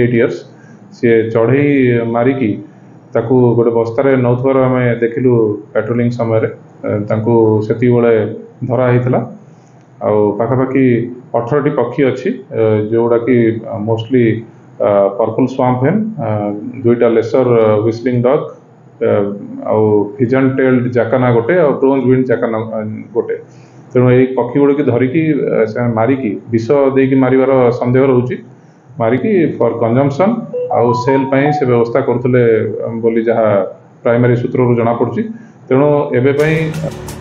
8 years सी चढ़ई मारिकी ताकू गोटे बस्तार नौथवार आम देखिलु पेट्रोलिंग समय से धरा होता पाखापाखि 18टी पक्षी अच्छी जोड़ा कि मोस्टली पर्पल स्वाम्प हेन 2टा लेसर व्हिस्लिंग डग आउ फिजन टेल्ड जाकाना गोटे और ब्रोंज विंड जाकाना गोटे तेणु ये पक्षी गुड़ की धरिकी मारिकी विष देकी मारिबार संदेह रोचे मारिकी फॉर कंजम्पशन आउ सेल से व्यवस्था करुले बोली जहाँ प्राइमरी सूत्र जना पड़ी तेणु एवं